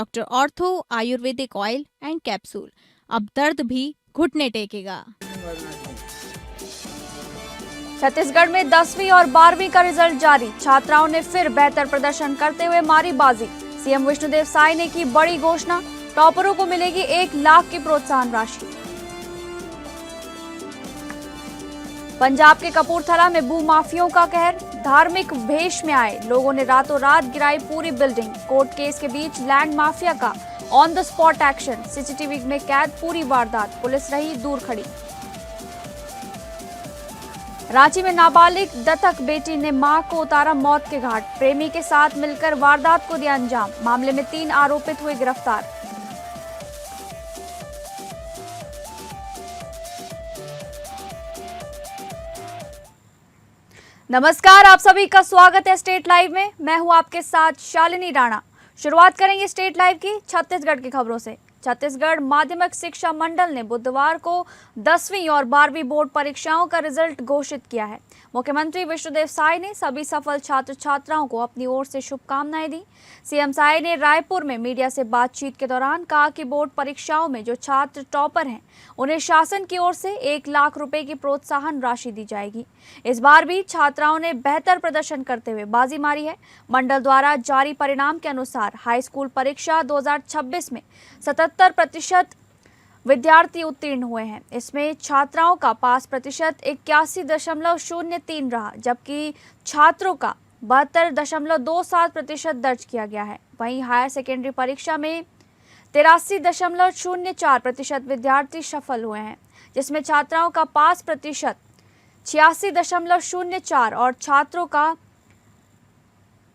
Doctor ortho Ayurvedic oil and capsule. अब दर्द भी घुटने टेकेगा। छत्तीसगढ़ में 10वीं और 12वीं का रिजल्ट जारी, छात्राओं ने फिर बेहतर प्रदर्शन करते हुए मारी बाजी। सीएम विष्णुदेव साय ने की बड़ी घोषणा, टॉपरों को मिलेगी 1 लाख की प्रोत्साहन राशि। पंजाब के कपूरथला में भू माफियों का कहर, धार्मिक भेष में आए लोगों ने रातों रात गिराई पूरी बिल्डिंग। कोर्ट केस के बीच लैंड माफिया का on the spot action, CCTV में कैद पूरी वारदात, पुलिस रही दूर खड़ी। रांची में नाबालिग दत्तक बेटी ने मां को उतारा मौत के घाट, प्रेमी के साथ मिलकर वारदात को दिया अंजाम, मामले में 3 आरोपित हुए गिरफ्तार। नमस्कार, आप सभी का स्वागत है स्टेट लाइव में। मैं हूं आपके साथ शालिनी राणा। शुरुआत करेंगे स्टेट लाइव की छत्तीसगढ़ की खबरों से। छत्तीसगढ़ माध्यमिक शिक्षा मंडल ने बुधवार को 10वीं और 12वीं बोर्ड परीक्षाओं का रिजल्ट घोषित किया है। मुख्यमंत्री विष्णुदेव साय ने सभी सफल छात्र छात्राओं को अपनी ओर से शुभकामनाएं दी। सीएम साय ने रायपुर में मीडिया से बातचीत के दौरान कहा कि बोर्ड परीक्षाओं में जो छात्र टॉपर हैं उन्हें शासन की ओर से 1 लाख रुपए की प्रोत्साहन राशि दी जाएगी। इस बार भी छात्राओं ने बेहतर प्रदर्शन करते हुए बाजी मारी है। मंडल द्वारा जारी परिणाम के अनुसार हाई स्कूल परीक्षा 2026 में 77% विद्यार्थी उत्तीर्ण हुए हैं। इसमें छात्राओं का पास प्रतिशत 81.03 रहा, जबकि छात्रों का 72.27% दर्ज किया गया है। वहीं हायर सेकेंडरी परीक्षा में 83.04% विद्यार्थी सफल हुए हैं, जिसमें छात्राओं का पास प्रतिशत 86.04 और छात्रों का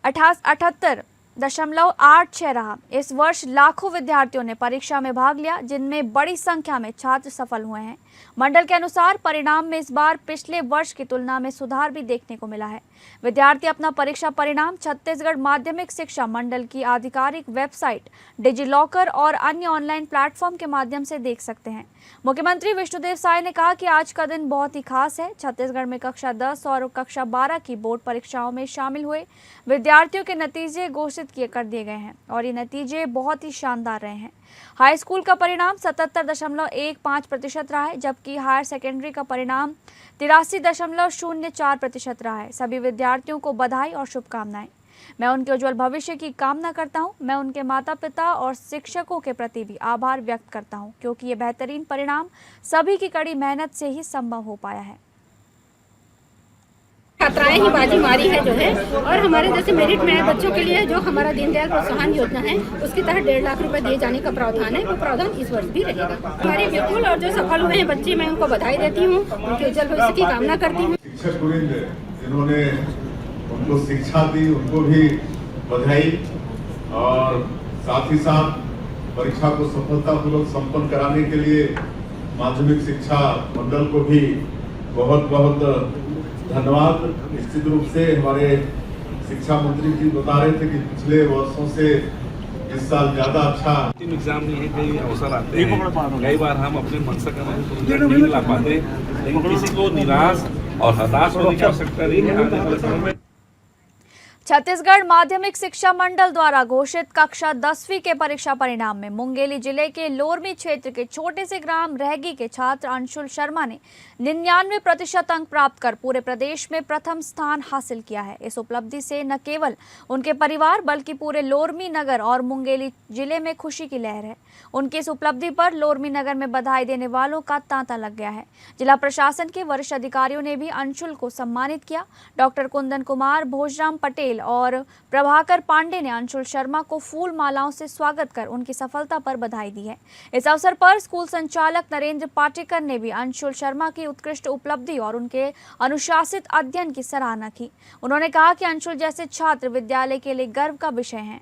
78.86 रहा। इस वर्ष लाखों विद्यार्थियों ने परीक्षा में भाग लिया, जिनमें बड़ी संख्या में छात्र सफल हुए हैं। मंडल के अनुसार परिणाम में इस बार पिछले वर्ष की तुलना में सुधार भी देखने को मिला है। विद्यार्थी अपना परीक्षा परिणाम छत्तीसगढ़ माध्यमिक शिक्षा मंडल की आधिकारिक वेबसाइट, डिजिलॉकर और अन्य ऑनलाइन प्लेटफॉर्म के माध्यम से देख सकते हैं। मुख्यमंत्री विष्णुदेव साय ने कहा कि आज का दिन बहुत ही खास है। छत्तीसगढ़ में कक्षा 10 और कक्षा 12 की बोर्ड परीक्षाओं में शामिल हुए विद्यार्थियों के नतीजे घोषित कर दिए गए हैं और ये नतीजे बहुत ही शानदार रहे हैं। हाई स्कूल का परिणाम 77.15% रहा है, जबकि हायर सेकेंडरी का परिणाम 83.04% रहा है। सभी विद्यार्थियों को बधाई और शुभकामनाएं। मैं उनके उज्जवल भविष्य की कामना करता हूं। मैं उनके माता पिता और शिक्षकों के प्रति भी आभार व्यक्त करता हूं, क्योंकि ये बेहतरीन परिणाम सभी की कड़ी मेहनत से ही संभव हो पाया है। छात्राएं ही बाजी मारी है जो है, और हमारे जैसे मेरिट में आए बच्चों के लिए जो हमारा दीनदयाल प्रोत्साहन योजना है उसके तहत 1.5 लाख रुपए दिए जाने का प्रावधान है। वो प्रावधान इस वर्ष भी रहेगा हमारे बिल्कुल। और जो सफल हुए हैं बच्चे, मैं उनको बधाई देती हूँ, उनके उज्जवल भविष्य की कामना करती हूँ। शिक्षक वृंद जिन्होंने उनको शिक्षा दी उनको भी बधाई, और साथ ही साथ परीक्षा को सफलतापूर्वक संपन्न कराने के लिए माध्यमिक शिक्षा मंडल को भी बहुत बहुत धन्यवाद। निश्चित रूप से हमारे शिक्षा मंत्री जी बता रहे थे कि पिछले वर्षों से इस साल ज्यादा अच्छा एग्जाम नहीं है, कई अवसर आते हैं, कई बार हम अपने मनसा का नहीं ला पाते, लेकिन किसी को निराश और हताश होने की आवश्यकता नहीं है। आने वाले समय में छत्तीसगढ़ माध्यमिक शिक्षा मंडल द्वारा घोषित कक्षा 10वीं के परीक्षा परिणाम में मुंगेली जिले के लोरमी क्षेत्र के छोटे से ग्राम रहगी के छात्र अंशुल शर्मा ने 99% अंक प्राप्त कर पूरे प्रदेश में प्रथम स्थान हासिल किया है। इस उपलब्धि से न केवल उनके परिवार बल्कि पूरे लोरमी नगर और मुंगेली जिले में खुशी की लहर है। उनकी इस उपलब्धि पर लोरमी नगर में बधाई देने वालों का तांता लग गया है। जिला प्रशासन के वरिष्ठ अधिकारियों ने भी अंशुल को सम्मानित किया। डॉक्टर कुंदन कुमार, भोजराम पटेल और प्रभाकर पांडे ने अंशुल शर्मा को फूल मालाओं से स्वागत कर उनकी सफलता पर बधाई दी है। इस अवसर पर स्कूल संचालक नरेंद्र पाटेकर ने भी अंशुल शर्मा की उत्कृष्ट उपलब्धि और उनके अनुशासित अध्ययन की सराहना की। उन्होंने कहा कि अंशुल जैसे छात्र विद्यालय के लिए गर्व का विषय हैं।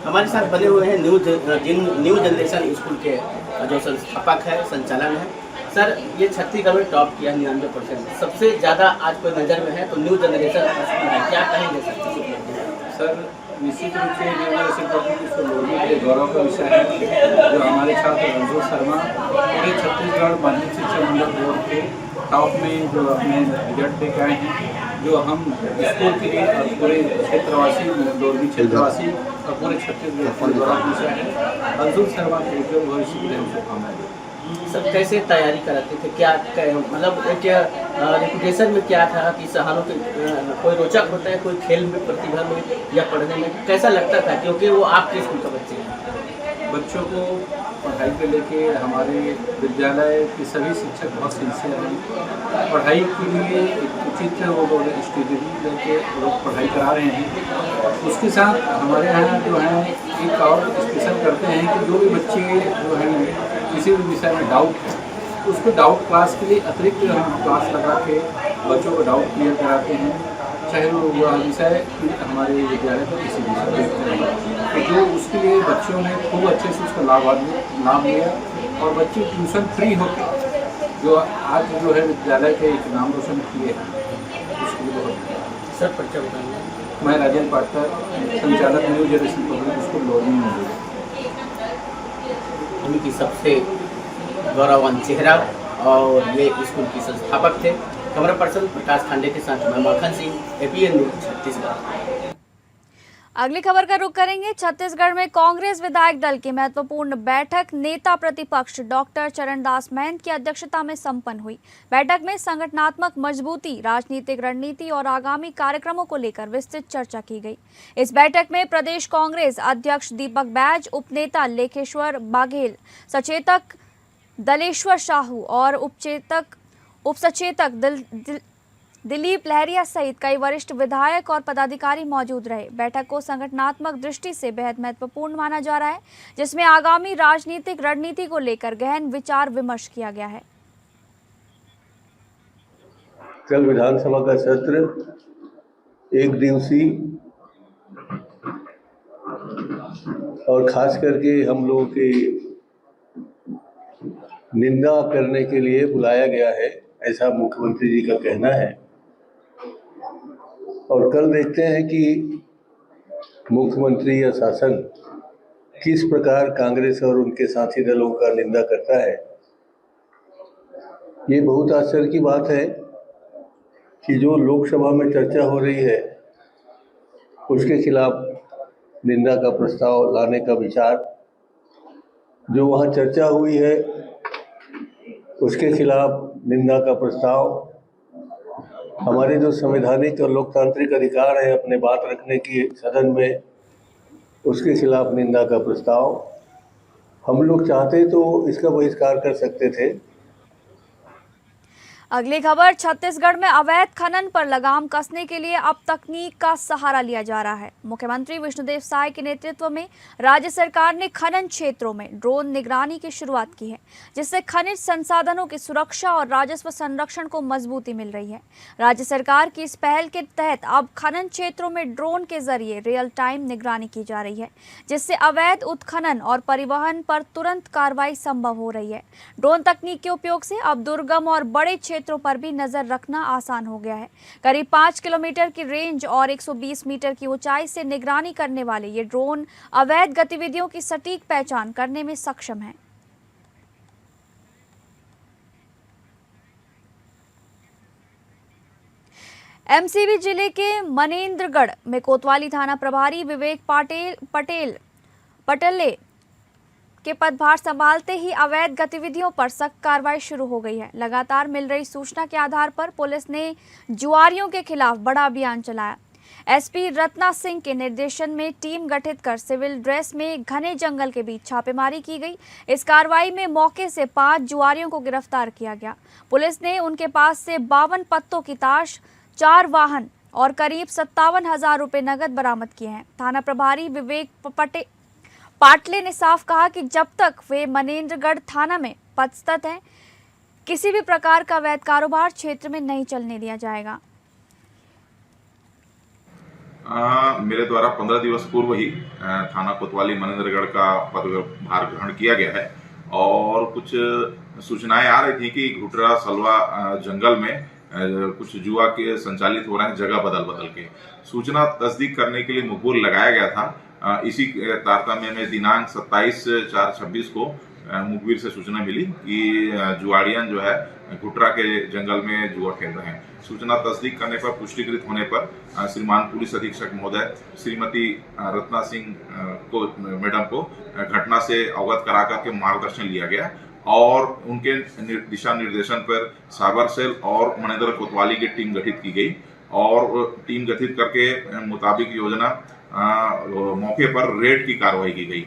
हमारे साथ बने हुए हैं न्यू जनरेशन स्कूल के जो संस्थापक है, संचालन है। सर, ये छत्तीसगढ़ में टॉप किया 99%, सबसे ज़्यादा आज कोई नज़र में है तो न्यू जनरेशन स्कूल है, क्या कहेंगे सर? निश्चित रूप से यूनिवर्सिटी पब्लिक स्कूल लोरमी के गौरव का विषय है, जो हमारे छात्र अंशुल शर्मा पूरे छत्तीसगढ़ माध्यमिक शिक्षा मंडल बोर्ड के टॉप में जो अपने रिजल्ट लेकर आए हैं। जो हम स्कूल के लिए और पूरे क्षेत्रवासी, लोरमी क्षेत्रवासी और पूरे छत्तीसगढ़ के गौरव विषय है। अंशुल शर्मा के उज्जवल भविष्य के लिए हम शुभकामनाएं। सर कैसे तैयारी कराते थे, क्या मतलब क्या रेपुटेशन में क्या था कि सहानुभूति कोई रोचक होता है, कोई खेल में प्रतिभा में या पढ़ने में कैसा लगता था, क्योंकि वो आपके स्कूल का बच्चे हैं। बच्चों को पढ़ाई को लेके हमारे विद्यालय के सभी शिक्षक बहुत सिंसियर हैं। पढ़ाई के लिए एक उचित वो लोग स्ट्रेटजी लेके लोग पढ़ाई करा रहे हैं। उसके साथ हमारे यहाँ जो है एक और स्पेशल करते हैं कि जो भी बच्चे जो हैं किसी भी विषय में डाउट है, उसको डाउट क्लास के लिए अतिरिक्त हम क्लास लगा के बच्चों को डाउट क्लियर कराते हैं, चाहे वो वह विषय हमारे विद्यालय का किसी विषय देखते हैं। तो जो उसके लिए बच्चों ने खूब अच्छे से उसका लाभ लिया और बच्चे ट्यूशन फ्री होकर जो आज जो है विद्यालय के एक नाम रोशन किए हैं, उसके लिए बहुत। सर परिचय बताएंगे। मैं राजेंद्र पाटकर, संचालक new generation public school Lormi में उनकी सबसे गौरवान्वित चेहरा और ये स्कूल की संस्थापक थे। कैमरा पर्सन प्रकाश खांडे के साथ मैं माखन सिंह, APN न्यूज़ छत्तीसगढ़। अगली खबर का रुख करेंगे। छत्तीसगढ़ में कांग्रेस विधायक दल की महत्वपूर्ण बैठक नेता प्रतिपक्ष डॉक्टर चरणदास महंत की अध्यक्षता में संपन्न हुई। बैठक में संगठनात्मक मजबूती, राजनीतिक रणनीति और आगामी कार्यक्रमों को लेकर विस्तृत चर्चा की गई। इस बैठक में प्रदेश कांग्रेस अध्यक्ष दीपक बैज, उपनेता लेखेश्वर बाघेल, सचेतक दलेश्वर साहू और उपसचेतक दिलीप लहरिया सहित कई वरिष्ठ विधायक और पदाधिकारी मौजूद रहे। बैठक को संगठनात्मक दृष्टि से बेहद महत्वपूर्ण माना जा रहा है, जिसमें आगामी राजनीतिक रणनीति को लेकर गहन विचार विमर्श किया गया है। कल विधानसभा का सत्र एक दिवसीय और खास करके हम लोगों की निंदा करने के लिए बुलाया गया है, ऐसा मुख्यमंत्री जी का कहना है। और कल देखते हैं कि मुख्यमंत्री या शासन किस प्रकार कांग्रेस और उनके साथी दलों का निंदा करता है। ये बहुत आश्चर्य की बात है कि जो लोकसभा में चर्चा हो रही है उसके खिलाफ निंदा का प्रस्ताव लाने का विचार, जो वहाँ चर्चा हुई है उसके खिलाफ निंदा का प्रस्ताव, हमारे जो संवैधानिक और लोकतांत्रिक अधिकार है अपने बात रखने की सदन में, उसके खिलाफ निंदा का प्रस्ताव। हम लोग चाहते तो इसका बहिष्कार कर सकते थे। अगली खबर, छत्तीसगढ़ में अवैध खनन पर लगाम कसने के लिए अब तकनीक का सहारा लिया जा रहा है। मुख्यमंत्री विष्णुदेव साय के नेतृत्व में राज्य सरकार ने खनन क्षेत्रों में ड्रोन निगरानी की शुरुआत की है, जिससे खनिज संसाधनों की सुरक्षा और राजस्व संरक्षण को मजबूती मिल रही है। राज्य सरकार की इस पहल के तहत अब खनन क्षेत्रों में ड्रोन के जरिए रियल टाइम निगरानी की जा रही है, जिससे अवैध उत्खनन और परिवहन पर तुरंत कार्रवाई संभव हो रही है। ड्रोन तकनीक के उपयोग से अब दुर्गम और बड़े क्षेत्रों पर भी नजर रखना आसान हो गया है। करीब 5 किलोमीटर की रेंज और 120 मीटर की ऊंचाई से निगरानी करने वाले ये ड्रोन अवैध गतिविधियों की सटीक पहचान करने में सक्षम हैं। एमसीबी जिले के मनेन्द्रगढ़ में कोतवाली थाना प्रभारी विवेक पटेले के पदभार संभालते ही अवैध गतिविधियों पर सख्त कार्रवाई शुरू हो गई है। लगातार मिल रही सूचना के आधार पर पुलिस ने जुआरियों के खिलाफ बड़ा अभियान चलाया। एसपी रत्ना सिंह के निर्देशन में टीम गठित कर सिविल ड्रेस में घने जंगल के बीच छापेमारी की गई। इस कार्रवाई में मौके से 5 जुआरियों को गिरफ्तार किया गया। पुलिस ने उनके पास से 52 पत्तों की ताश, 4 वाहन और करीब 57,000 रुपए नकद बरामद किए हैं। थाना प्रभारी विवेक पाटले ने साफ कहा कि जब तक वे मनेन्द्रगढ़ थाना में पदस्थ हैं, किसी भी प्रकार का अवैध कारोबार क्षेत्र में नहीं चलने दिया जाएगा। मेरे द्वारा 15 दिवस पूर्व ही थाना कोतवाली मनेन्द्रगढ़ का पदभार ग्रहण किया गया है और कुछ सूचनाएं आ रही थी कि घुटरा सलवा जंगल में कुछ जुआ के संचालित हो रहे हैं जगह बदल के। सूचना तस्दीक करने के लिए मुखबुर लगाया गया था। इसी तारतम्य में दिनांक 27/4/26 को मुखबिर से सूचना मिली कि जुआड़ियन जो है घुटरा के जंगल में जुआ खेल रहे हैं। सूचना तस्दीक करने पर, पुष्टिकृत होने पर श्रीमान पुलिस अधीक्षक महोदय श्रीमती रत्ना सिंह को मैडम को घटना से अवगत करा करके मार्गदर्शन लिया गया और उनके दिशा निर्देशन पर साइबर सेल और मनिंदर कोतवाली की टीम गठित की गई और टीम गठित करके मुताबिक योजना मौके पर रेड की कार्रवाई की गई।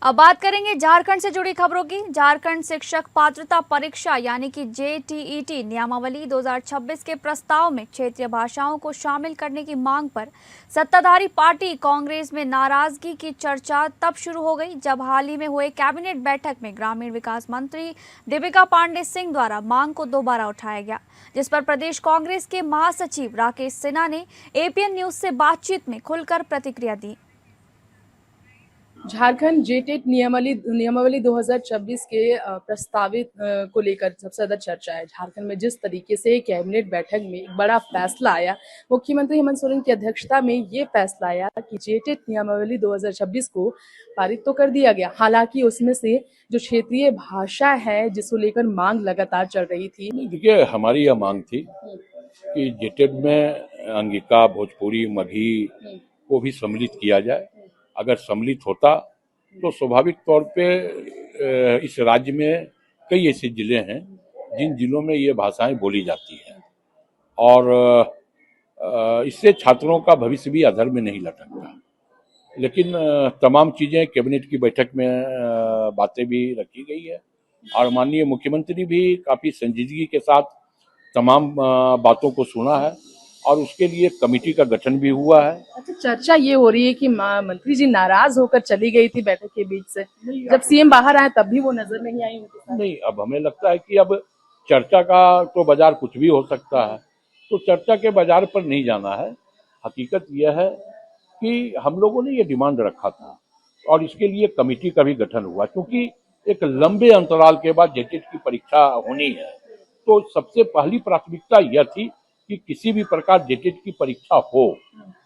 अब बात करेंगे झारखंड से जुड़ी खबरों की। झारखंड शिक्षक पात्रता परीक्षा यानी कि JTET नियमावली 2026 के प्रस्ताव में क्षेत्रीय भाषाओं को शामिल करने की मांग पर सत्ताधारी पार्टी कांग्रेस में नाराजगी की चर्चा तब शुरू हो गई जब हाल ही में हुए कैबिनेट बैठक में ग्रामीण विकास मंत्री दीपिका पांडे सिंह द्वारा मांग को दोबारा उठाया गया, जिस पर प्रदेश कांग्रेस के महासचिव राकेश सिन्हा ने APN न्यूज से बातचीत में खुलकर प्रतिक्रिया दी। झारखंड JTET नियमावली 2026 के प्रस्तावित को लेकर सबसे ज्यादा चर्चा है। झारखंड में जिस तरीके से कैबिनेट बैठक में एक बड़ा फैसला आया, मुख्यमंत्री हेमंत सोरेन की अध्यक्षता में ये फैसला आया कि JTET नियमावली 2026 को पारित तो कर दिया गया। हालांकि उसमें से जो क्षेत्रीय भाषा है जिसको लेकर मांग लगातार चल रही थी। देखिए, हमारी यह मांग थी कि JTET में अंगिका, भोजपुरी, मगही को भी सम्मिलित किया जाए। अगर सम्मिलित होता तो स्वाभाविक तौर पे इस राज्य में कई ऐसे जिले हैं जिन जिलों में ये भाषाएं बोली जाती हैं और इससे छात्रों का भविष्य भी अधर में नहीं लटकता। लेकिन तमाम चीजें कैबिनेट की बैठक में बातें भी रखी गई है और माननीय मुख्यमंत्री भी काफी संजीदगी के साथ तमाम बातों को सुना है और उसके लिए कमेटी का गठन भी हुआ है। अच्छा, चर्चा ये हो रही है कि मंत्री जी नाराज होकर चली गई थी बैठक के बीच से, जब CM बाहर आए तब भी वो नजर नहीं आई उनके साथ। नहीं, अब हमें लगता है कि अब चर्चा का तो बाजार कुछ भी हो सकता है, तो चर्चा के बाजार पर नहीं जाना है। हकीकत यह है कि हम लोगों ने ये डिमांड रखा था और इसके लिए कमेटी का भी गठन हुआ, क्योंकि एक लंबे अंतराल के बाद JTET की परीक्षा होनी है। तो सबसे पहली प्राथमिकता यह थी कि किसी भी प्रकार JTET की परीक्षा हो,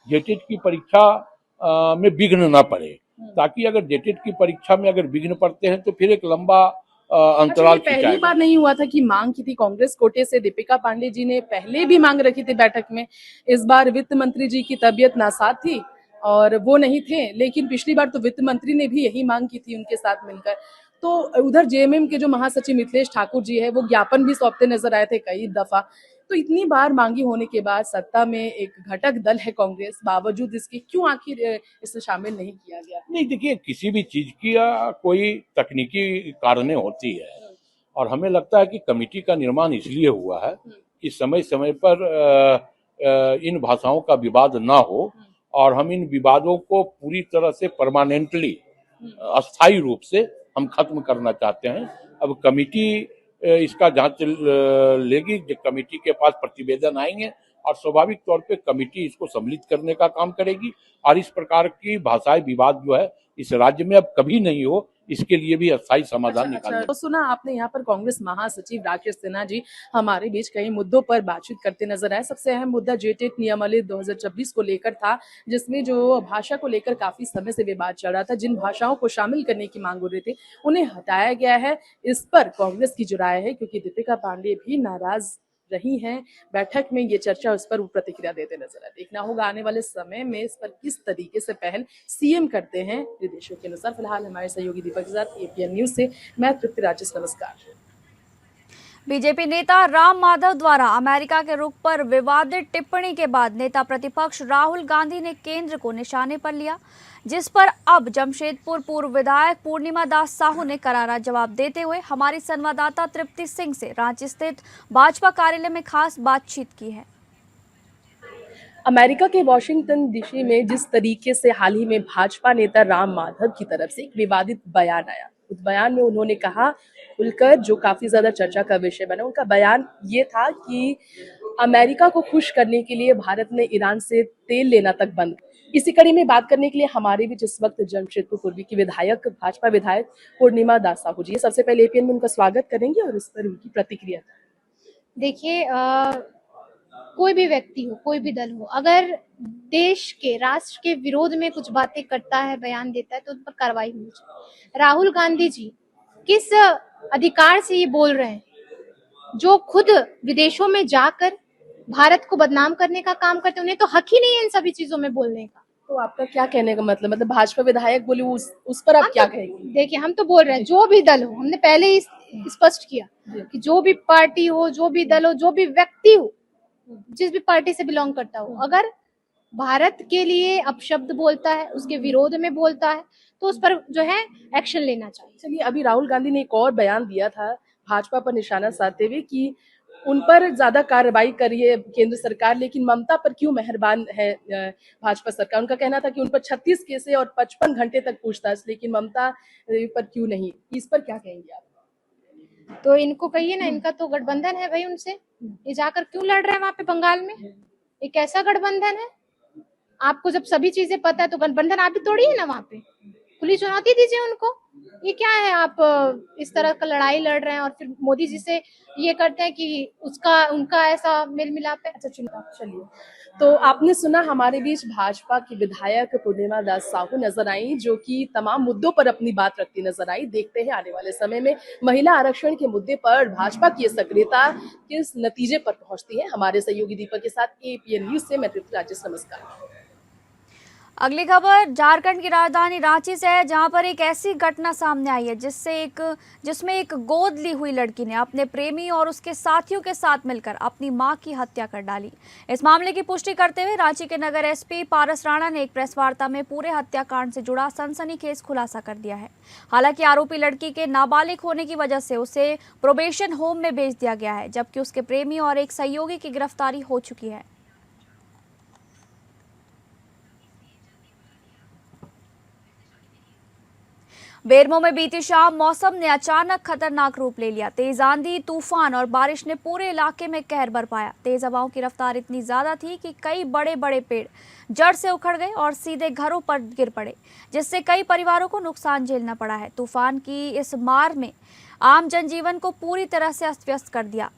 JTET की परीक्षा में विघ्न ना पड़े, ताकि अगर JTET की परीक्षा में अगर विघ्न पड़ते हैं तो फिर एक लंबा अंतराल पहली बार नहीं हुआ था कि मांग की थी कांग्रेस कोटे से। दीपिका पांडे जी ने पहले भी मांग रखी थी बैठक में। इस बार वित्त मंत्री जी की तबीयत नासाज थी और वो नहीं थे, लेकिन पिछली बार तो वित्त मंत्री ने भी यही मांग की थी उनके साथ मिलकर। तो उधर JMM के जो महासचिव मिथिलेश ठाकुर जी है वो ज्ञापन भी सौंपते नजर आए थे कई दफा। तो इतनी बार मांगी होने के बाद सत्ता में एक घटक दल है कांग्रेस, बावजूद इसके क्यों आखिर इसे शामिल नहीं किया गया? नहीं, देखिए, किसी भी चीज की कोई तकनीकी कारणें होती है और हमें लगता है कि कमेटी का निर्माण इसलिए हुआ है कि समय समय पर इन भाषाओं का विवाद ना हो और हम इन विवादों को पूरी तरह से परमानेंटली, अस्थायी रूप से हम खत्म करना चाहते हैं। अब कमेटी इसका जांच लेगी, कमेटी के पास प्रतिवेदन आएंगे और स्वाभाविक तौर पे कमेटी इसको सम्मिलित करने का काम करेगी और इस प्रकार की भाषाई विवाद जो है इस राज्य में अब कभी नहीं हो, इसके लिए भी अस्थायी समाधान निकालना। तो सुना आपने यहाँ पर कांग्रेस महासचिव राकेश सिन्हा जी हमारे बीच कई मुद्दों पर बातचीत करते नजर आए। सबसे अहम मुद्दा JTET नियमावली 2026 को लेकर था, जिसमें जो भाषा को लेकर काफी समय से विवाद चल रहा था। जिन भाषाओं को शामिल करने की मांग हो रही थी उन्हें हटाया गया है। इस पर कांग्रेस की जो राय है, क्योंकि दीपिका पांडे भी नाराज रही हैं बैठक में, ये चर्चा उस पर वो प्रतिक्रिया देते नजर आए। देखना होगा आने वाले समय में इस पर किस तरीके से पहल CM करते हैं निर्देशों के अनुसार। फिलहाल हमारे सहयोगी दीपक के साथ APN न्यूज से मैं तृप्ति राजेश, नमस्कार। बीजेपी नेता राम माधव द्वारा अमेरिका के रुख पर विवादित टिप्पणी के बाद नेता प्रतिपक्ष राहुल गांधी ने केंद्र को निशाने पर लिया, जिस पर अब जमशेदपुर पूर्व विधायक पूर्णिमा दास साहू ने करारा जवाब देते हुए हमारी संवाददाता तृप्ति सिंह से रांची स्थित भाजपा कार्यालय में खास बातचीत की है। अमेरिका के वॉशिंगटन DC में जिस तरीके से हाल ही में भाजपा नेता राम माधव की तरफ से एक विवादित बयान आया, उस बयान में उन्होंने कहा खुलकर, जो काफी ज्यादा चर्चा का विषय बना, उनका बयान ये था कि अमेरिका को खुश करने के लिए भारत ने ईरान से तेल लेना तक बंद। इसी कड़ी में बात करने के लिए हमारे बीच इस वक्त जमशेदपुर पूर्वी की विधायक, भाजपा विधायक पूर्णिमा दास साहू जी। सबसे पहले APN में उनका स्वागत करेंगे और इस पर उनकी प्रतिक्रिया। देखिए, कोई भी व्यक्ति हो, कोई भी दल हो, अगर देश के, राष्ट्र के विरोध में कुछ बातें करता है, बयान देता है, तो उन पर कार्रवाई होनी चाहिए। राहुल गांधी जी किस अधिकार से ये बोल रहे हैं, जो खुद विदेशों में जाकर भारत को बदनाम करने का काम करते हैं, उन्हें तो हक ही नहीं है इन सभी चीजों में बोलने का। तो आपका क्या कहने का मतलब भाजपा विधायक बोले उस पर आप क्या कहेंगे? देखिए, हम तो बोल रहे हैं जो भी दल हो, हमने पहले ही स्पष्ट किया कि जो भी पार्टी हो, जो भी दल हो, जो भी व्यक्ति हो, जिस भी पार्टी से बिलोंग करता हो, अगर भारत के लिए अपशब्द बोलता है, उसके विरोध में बोलता है, तो उस पर जो है एक्शन लेना चाहिए। चलिए, अभी राहुल गांधी ने एक और बयान दिया था भाजपा पर निशाना साधते हुए कि उन पर ज्यादा कार्रवाई करिए केंद्र सरकार, लेकिन ममता पर क्यों मेहरबान है भाजपा सरकार। उनका कहना था कि उन पर 36 केसें और 55 घंटे तक पूछताछ, लेकिन ममता पर क्यों नहीं। इस पर क्या कहेंगे आप? तो इनको कहिए ना, इनका तो गठबंधन है भाई उनसे, ये जाकर क्यों लड़ रहे हैं वहां पे बंगाल में? एक ऐसा गठबंधन है, आपको जब सभी चीजें पता है तो गठबंधन आप भी तोड़िए ना वहां पे, खुली चुनौती दीजिए उनको। ये क्या है, आप इस तरह का लड़ाई लड़ रहे हैं और फिर मोदी जी से ये करते हैं कि उनका ऐसा मेल मिलाप है। अच्छा, चलिए, तो आपने सुना हमारे बीच भाजपा की विधायक पूर्णिमा दास साहू नजर आई, जो कि तमाम मुद्दों पर अपनी बात रखती नजर आई। देखते हैं आने वाले समय में महिला आरक्षण के मुद्दे पर भाजपा की सक्रियता किस नतीजे पर पहुंचती है। हमारे सहयोगी दीपक के साथ APN न्यूज से मैं तृप्ति राजेश, नमस्कार। अगली खबर झारखंड की राजधानी रांची से है, जहां पर एक ऐसी घटना सामने आई है जिसमें एक गोद ली हुई लड़की ने अपने प्रेमी और उसके साथियों के साथ मिलकर अपनी मां की हत्या कर डाली। इस मामले की पुष्टि करते हुए रांची के नगर SP पारस राणा ने एक प्रेस वार्ता में पूरे हत्याकांड से जुड़ा सनसनीखेज खुलासा कर दिया है। हालांकि आरोपी लड़की के नाबालिग होने की वजह से उसे प्रोबेशन होम में भेज दिया गया है, जबकि उसके प्रेमी और एक सहयोगी की गिरफ्तारी हो चुकी है। बेरमो में बीती शाम मौसम ने अचानक खतरनाक रूप ले लिया। तेज आंधी, तूफान और बारिश ने पूरे इलाके में कहर बरपाया। तेज हवाओं की रफ्तार इतनी ज्यादा थी कि कई बड़े बड़े पेड़ जड़ से उखड़ गए और सीधे घरों पर गिर पड़े, जिससे कई परिवारों को नुकसान झेलना पड़ा है। तूफान की इस मार में आम जनजीवन को पूरी तरह से अस्त व्यस्त कर दिया।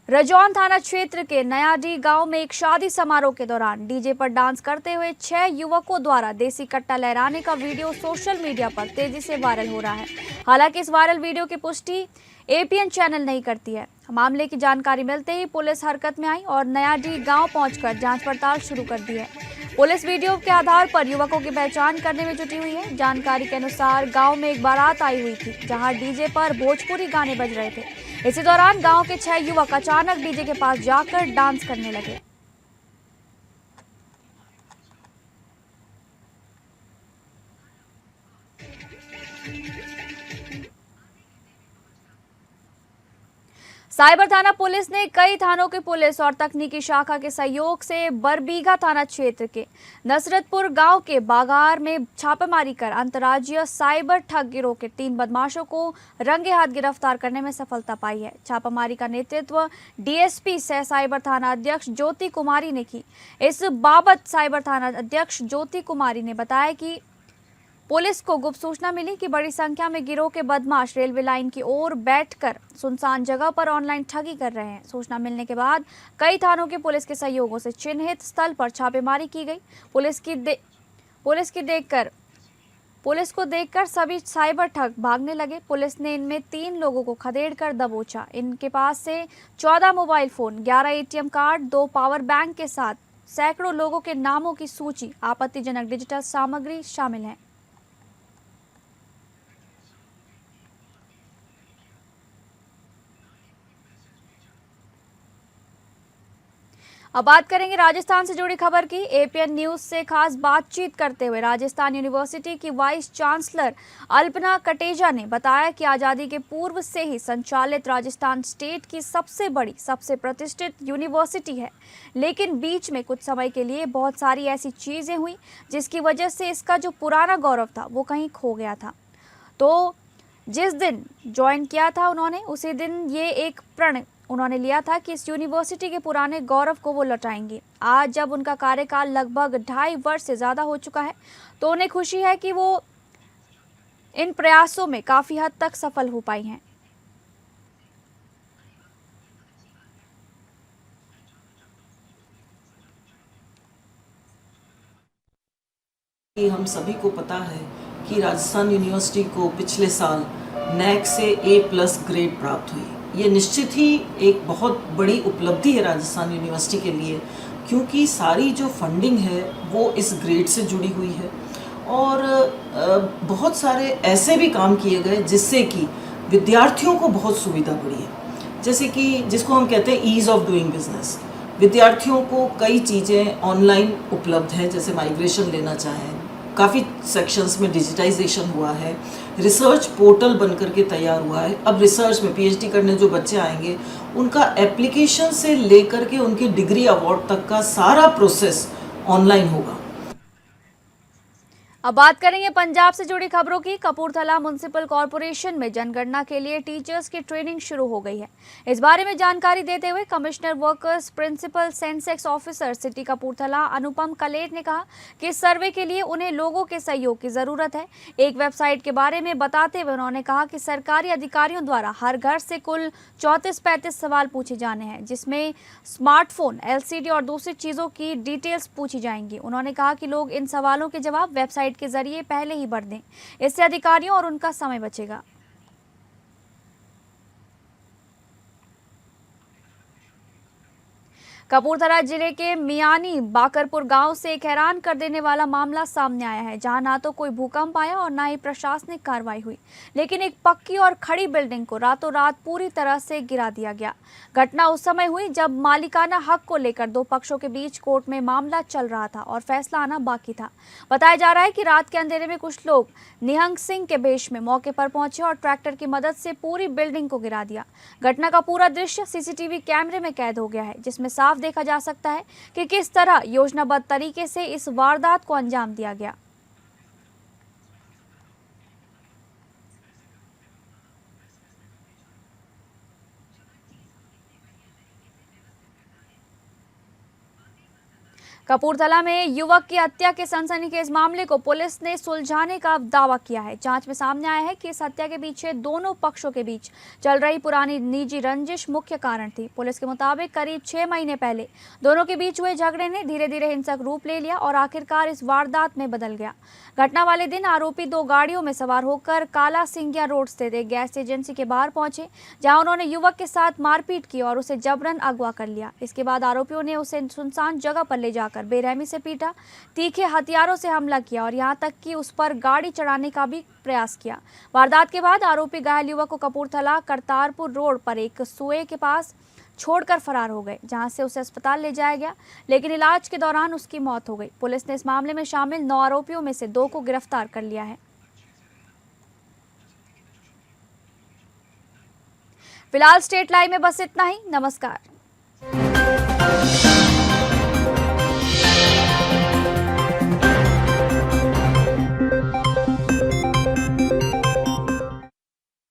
रजौन थाना क्षेत्र के नयाडी गांव में एक शादी समारोह के दौरान डीजे पर डांस करते हुए 6 युवकों द्वारा देसी कट्टा लहराने का वीडियो सोशल मीडिया पर तेजी से वायरल हो रहा है। हालांकि इस वायरल वीडियो की पुष्टि APN चैनल नहीं करती है। मामले की जानकारी मिलते ही पुलिस हरकत में आई और नयाडी गांव पहुंचकर जांच पड़ताल शुरू कर दी है। पुलिस वीडियो के आधार पर युवकों की पहचान करने में जुटी हुई है। जानकारी के अनुसार गांव में एक बारात आई हुई थी, जहां डीजे पर भोजपुरी गाने बज रहे थे। इसी दौरान गांव के 6 युवक अचानक डीजे के पास जाकर डांस करने लगे। साइबर थाना पुलिस ने कई थानों की पुलिस और तकनीकी शाखा के सहयोग से बरबीघा थाना क्षेत्र के नसरतपुर गांव के बागार में छापेमारी कर अंतर्राज्यीय साइबर ठग गिरोह के 3 बदमाशों को रंगे हाथ गिरफ्तार करने में सफलता पाई है। छापेमारी का नेतृत्व DSP सह साइबर थाना अध्यक्ष ज्योति कुमारी ने की। इस बाबत साइबर थाना अध्यक्ष ज्योति कुमारी ने बताया कि पुलिस को गुप्त सूचना मिली कि बड़ी संख्या में गिरोह के बदमाश रेलवे लाइन की ओर बैठकर सुनसान जगह पर ऑनलाइन ठगी कर रहे हैं। सूचना मिलने के बाद कई थानों की पुलिस के सहयोगों से चिन्हित स्थल पर छापेमारी की गई। पुलिस को देखकर सभी साइबर ठग भागने लगे। पुलिस ने इनमें 3 लोगों को खदेड़कर दबोचा। इनके पास से 14 mobile phone, 11 ATM card, 2 power bank के साथ सैकड़ों लोगों के नामों की सूची, आपत्तिजनक डिजिटल सामग्री शामिल है। अब बात करेंगे राजस्थान से जुड़ी खबर की। APN न्यूज से खास बातचीत करते हुए राजस्थान यूनिवर्सिटी की वाइस चांसलर अल्पना कटेजा ने बताया कि आज़ादी के पूर्व से ही संचालित राजस्थान स्टेट की सबसे बड़ी, सबसे प्रतिष्ठित यूनिवर्सिटी है, लेकिन बीच में कुछ समय के लिए बहुत सारी ऐसी चीज़ें हुई जिसकी वजह से इसका जो पुराना गौरव था वो कहीं खो गया था। तो जिस दिन ज्वाइन किया था उन्होंने, उसी दिन ये एक प्रण उन्होंने लिया था कि इस यूनिवर्सिटी के पुराने गौरव को वो लौटाएंगी। आज जब उनका कार्यकाल लगभग 2.5 वर्ष से ज़्यादा हो चुका है, तो उन्हें खुशी है कि वो इन प्रयासों में काफ़ी हद तक सफल हो पाई हैं। कि हम सभी को पता है कि राजस्थान यूनिवर्सिटी को पिछले साल नैक से A+ ग्रेड प्राप्त हुई। ये निश्चित ही एक बहुत बड़ी उपलब्धि है राजस्थान यूनिवर्सिटी के लिए, क्योंकि सारी जो फंडिंग है वो इस ग्रेड से जुड़ी हुई है और बहुत सारे ऐसे भी काम किए गए जिससे कि विद्यार्थियों को बहुत सुविधा पड़ी है। जैसे कि जिसको हम कहते हैं ईज़ ऑफ डूइंग बिजनेस, विद्यार्थियों को कई चीज़ें ऑनलाइन उपलब्ध हैं। जैसे माइग्रेशन लेना चाहें, काफ़ी सेक्शंस में डिजिटाइजेशन हुआ है, रिसर्च पोर्टल बन करके तैयार हुआ है। अब रिसर्च में PhD करने जो बच्चे आएंगे उनका एप्लीकेशन से लेकर के उनके डिग्री अवार्ड तक का सारा प्रोसेस ऑनलाइन होगा। अब बात करेंगे पंजाब से जुड़ी खबरों की। कपूरथला म्युनिसिपल कॉरपोरेशन में जनगणना के लिए टीचर्स की ट्रेनिंग शुरू हो गई है। इस बारे में जानकारी देते हुए कमिश्नर वर्कर्स प्रिंसिपल सेंसेक्स ऑफिसर सिटी कपूरथला अनुपम कलेर ने कहा कि इस सर्वे के लिए उन्हें लोगों के सहयोग की जरूरत है। एक वेबसाइट के बारे में बताते हुए उन्होंने कहा कि सरकारी अधिकारियों द्वारा हर घर से कुल 34-35 सवाल पूछे जाने हैं, जिसमें स्मार्टफोन, LCD और दूसरी चीजों की डिटेल्स पूछी जाएंगी। उन्होंने कहा कि लोग इन सवालों के जवाब वेबसाइट के जरिए पहले ही भर दें, इससे अधिकारियों और उनका समय बचेगा। कपूरथला जिले के मियानी बाकरपुर गांव से एक हैरान कर देने वाला मामला सामने आया है, जहां ना तो कोई भूकंप आया और ना ही प्रशासनिक कार्रवाई हुई, लेकिन एक पक्की और खड़ी बिल्डिंग को रातों रात पूरी तरह से गिरा दिया गया। घटना उस समय हुई जब मालिकाना हक को लेकर दो पक्षों के बीच कोर्ट में मामला चल रहा था और फैसला आना बाकी था। बताया जा रहा है कि रात के अंधेरे में कुछ लोग निहंग सिंह के भेष में मौके पर पहुंचे और ट्रैक्टर की मदद से पूरी बिल्डिंग को गिरा दिया। घटना का पूरा दृश्य CCTV कैमरे में कैद हो गया है, जिसमें साफ देखा जा सकता है कि किस तरह योजनाबद्ध तरीके से इस वारदात को अंजाम दिया गया। कपूरथला में युवक की हत्या के सनसनीखेज मामले को पुलिस ने सुलझाने का दावा किया है। जांच में सामने आया है कि इस हत्या के पीछे दोनों पक्षों के बीच चल रही पुरानी निजी रंजिश मुख्य कारण थी। पुलिस के मुताबिक करीब 6 महीने पहले दोनों के बीच हुए झगड़े ने धीरे धीरे हिंसक रूप ले लिया और आखिरकार इस वारदात में बदल गया। घटना वाले दिन आरोपी 2 गाड़ियों में सवार होकर काला सिंगिया रोड स्थित एक गैस एजेंसी के बाहर पहुंचे, जहां उन्होंने युवक के साथ मारपीट की और उसे जबरन अगवा कर लिया। इसके बाद आरोपियों ने उसे सुनसान जगह पर ले जाकर बेरहमी से पीटा, तीखे हथियारों से हमला किया और यहां तक कि उस पर गाड़ी चढ़ाने का भी प्रयास किया। वारदात के बाद आरोपी घायल युवक को कपूरथला करतारपुर रोड पर एक सुए के पास छोड़कर फरार हो गए, जहां से उसे अस्पताल ले जाया गया, लेकिन इलाज के दौरान उसकी मौत हो गई। पुलिस ने इस मामले में शामिल 9 आरोपियों में से 2 को गिरफ्तार कर लिया है। फिलहाल स्टेट लाइव में बस इतना ही। नमस्कार।